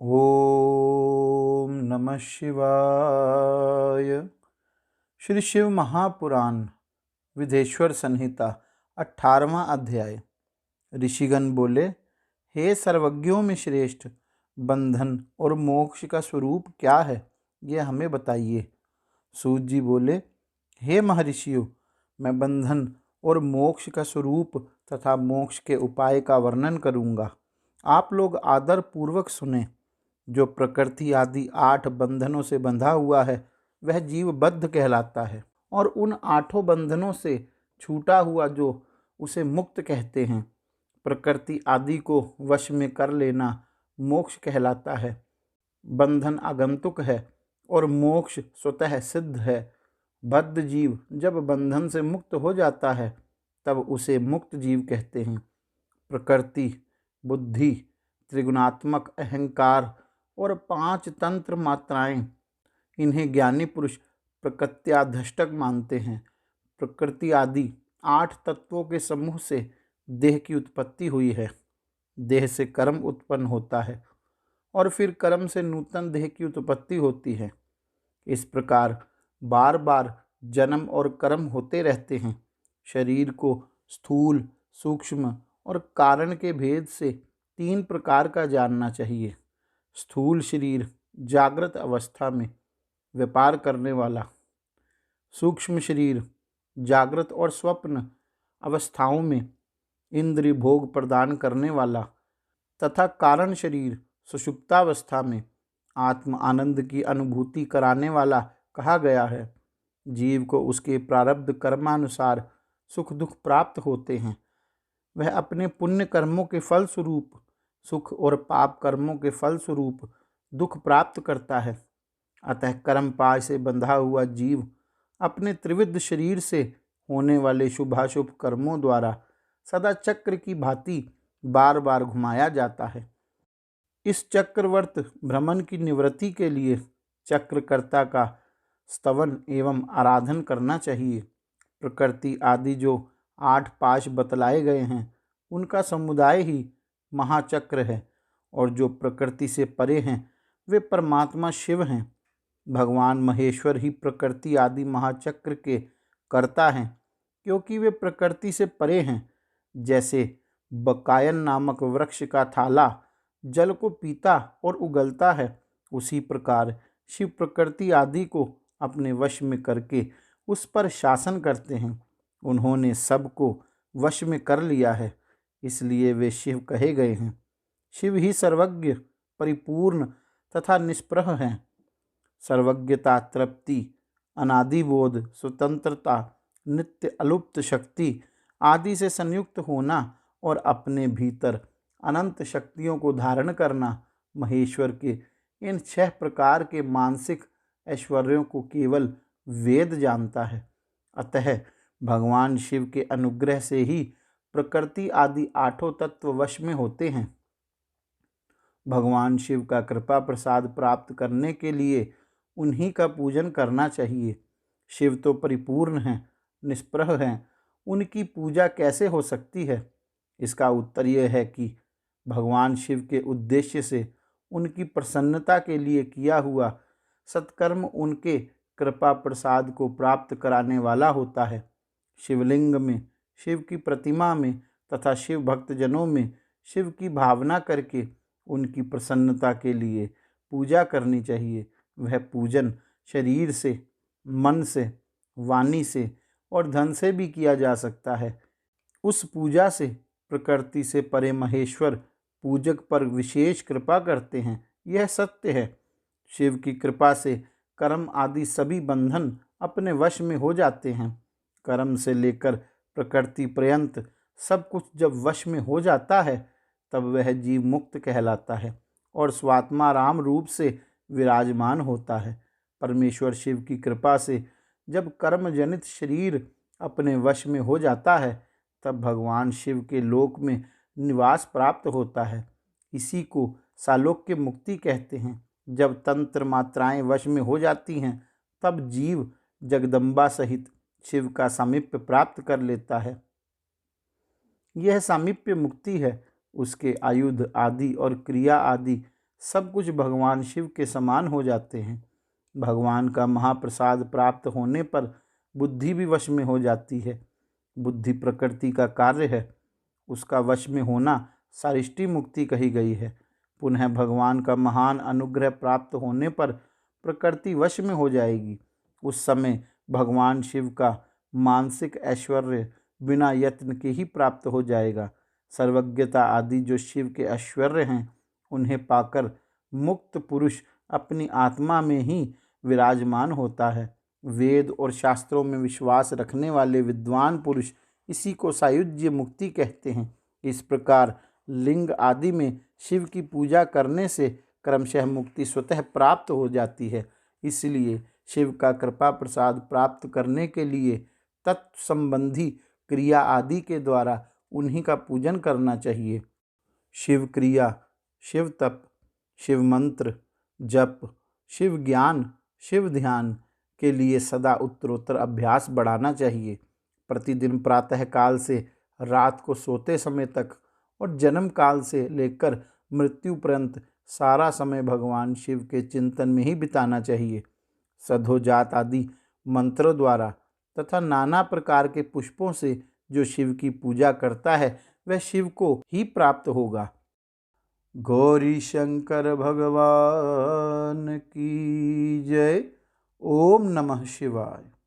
ओम नमः शिवाय। श्री शिव महापुराण विधेश्वर संहिता 18वां अध्याय। ऋषिगण बोले, हे सर्वज्ञों में श्रेष्ठ, बंधन और मोक्ष का स्वरूप क्या है, यह हमें बताइए। सूत जी बोले, हे महर्षियों, मैं बंधन और मोक्ष का स्वरूप तथा मोक्ष के उपाय का वर्णन करूँगा। आप लोग आदर पूर्वक सुने। जो प्रकृति आदि 8 बंधनों से बंधा हुआ है वह जीव बद्ध कहलाता है, और उन 8 बंधनों से छूटा हुआ जो उसे मुक्त कहते हैं। प्रकृति आदि को वश में कर लेना मोक्ष कहलाता है। बंधन आगंतुक है और मोक्ष स्वतः सिद्ध है। बद्ध जीव जब बंधन से मुक्त हो जाता है तब उसे मुक्त जीव कहते हैं। प्रकृति, बुद्धि, त्रिगुणात्मक अहंकार और 5 तंत्र मात्राएं, इन्हें ज्ञानी पुरुष प्रकृत्याधष्टक मानते हैं। प्रकृति आदि 8 तत्वों के समूह से देह की उत्पत्ति हुई है। देह से कर्म उत्पन्न होता है और फिर कर्म से नूतन देह की उत्पत्ति होती है। इस प्रकार बार बार जन्म और कर्म होते रहते हैं। शरीर को स्थूल, सूक्ष्म और कारण के भेद से 3 प्रकार का जानना चाहिए। स्थूल शरीर जागृत अवस्था में व्यापार करने वाला, सूक्ष्म शरीर जागृत और स्वप्न अवस्थाओं में इंद्रिय भोग प्रदान करने वाला, तथा कारण शरीर सुषुप्तावस्था में आत्म आनंद की अनुभूति कराने वाला कहा गया है। जीव को उसके प्रारब्ध कर्मानुसार सुख दुख प्राप्त होते हैं। वह अपने पुण्य कर्मों के फल स्वरूप सुख और पाप कर्मों के फल स्वरूप दुख प्राप्त करता है। अतः कर्म पाश से बंधा हुआ जीव अपने त्रिविध शरीर से होने वाले शुभाशुभ कर्मों द्वारा सदा चक्र की भांति बार बार घुमाया जाता है। इस चक्रवर्त भ्रमण की निवृत्ति के लिए चक्रकर्ता का स्तवन एवं आराधन करना चाहिए। प्रकृति आदि जो 8 पाश बतलाए गए हैं उनका समुदाय ही महाचक्र है, और जो प्रकृति से परे हैं वे परमात्मा शिव हैं। भगवान महेश्वर ही प्रकृति आदि महाचक्र के कर्ता हैं, क्योंकि वे प्रकृति से परे हैं। जैसे बकायन नामक वृक्ष का थाला जल को पीता और उगलता है, उसी प्रकार शिव प्रकृति आदि को अपने वश में करके उस पर शासन करते हैं। उन्होंने सबको वश में कर लिया है, इसलिए वे शिव कहे गए हैं। शिव ही सर्वज्ञ, परिपूर्ण तथा निष्प्रह हैं। सर्वज्ञता, तृप्ति, अनादिबोध, स्वतंत्रता, नित्य अलुप्त शक्ति आदि से संयुक्त होना और अपने भीतर अनंत शक्तियों को धारण करना महेश्वर के इन 6 प्रकार के मानसिक ऐश्वर्यों को केवल वेद जानता है। अतः भगवान शिव के अनुग्रह से ही प्रकृति आदि 8 तत्व वश में होते हैं। भगवान शिव का कृपा प्रसाद प्राप्त करने के लिए उन्हीं का पूजन करना चाहिए। शिव तो परिपूर्ण हैं, निष्प्रह हैं, उनकी पूजा कैसे हो सकती है? इसका उत्तर यह है कि भगवान शिव के उद्देश्य से उनकी प्रसन्नता के लिए किया हुआ सत्कर्म उनके कृपा प्रसाद को प्राप्त कराने वाला होता है। शिवलिंग में, शिव की प्रतिमा में तथा शिव भक्तजनों में शिव की भावना करके उनकी प्रसन्नता के लिए पूजा करनी चाहिए। वह पूजन शरीर से, मन से, वाणी से और धन से भी किया जा सकता है। उस पूजा से प्रकृति से परे महेश्वर पूजक पर विशेष कृपा करते हैं, यह सत्य है। शिव की कृपा से कर्म आदि सभी बंधन अपने वश में हो जाते हैं। कर्म से लेकर प्रकृति पर्यंत सब कुछ जब वश में हो जाता है तब वह जीव मुक्त कहलाता है और स्वात्मा राम रूप से विराजमान होता है। परमेश्वर शिव की कृपा से जब कर्म जनित शरीर अपने वश में हो जाता है तब भगवान शिव के लोक में निवास प्राप्त होता है। इसी को सालोक्य मुक्ति कहते हैं। जब तंत्र मात्राएं वश में हो जाती हैं तब जीव जगदम्बा सहित शिव का सामीप्य प्राप्त कर लेता है। यह सामीप्य मुक्ति है। उसके आयुध आदि और क्रिया आदि सब कुछ भगवान शिव के समान हो जाते हैं। भगवान का महाप्रसाद प्राप्त होने पर बुद्धि भी वश में हो जाती है। बुद्धि प्रकृति का कार्य है, उसका वश में होना सारिष्टी मुक्ति कही गई है। पुनः भगवान का महान अनुग्रह प्राप्त होने पर प्रकृति वश में हो जाएगी। उस समय भगवान शिव का मानसिक ऐश्वर्य बिना यत्न के ही प्राप्त हो जाएगा। सर्वज्ञता आदि जो शिव के ऐश्वर्य हैं, उन्हें पाकर मुक्त पुरुष अपनी आत्मा में ही विराजमान होता है। वेद और शास्त्रों में विश्वास रखने वाले विद्वान पुरुष इसी को सायुज्य मुक्ति कहते हैं। इस प्रकार लिंग आदि में शिव की पूजा करने से क्रमशः मुक्ति स्वतः प्राप्त हो जाती है। इसलिए शिव का कृपा प्रसाद प्राप्त करने के लिए तत्व संबंधी क्रिया आदि के द्वारा उन्हीं का पूजन करना चाहिए। शिव क्रिया, शिव तप, शिव मंत्र जप, शिव ज्ञान, शिव ध्यान के लिए सदा उत्तरोत्तर अभ्यास बढ़ाना चाहिए। प्रतिदिन प्रातः काल से रात को सोते समय तक और जन्म काल से लेकर मृत्यु पर्यंत सारा समय भगवान शिव के चिंतन में ही बिताना चाहिए। सधोजात आदि मंत्रों द्वारा तथा नाना प्रकार के पुष्पों से जो शिव की पूजा करता है वह शिव को ही प्राप्त होगा। गौरी शंकर भगवान की जय। ओम नमः शिवाय।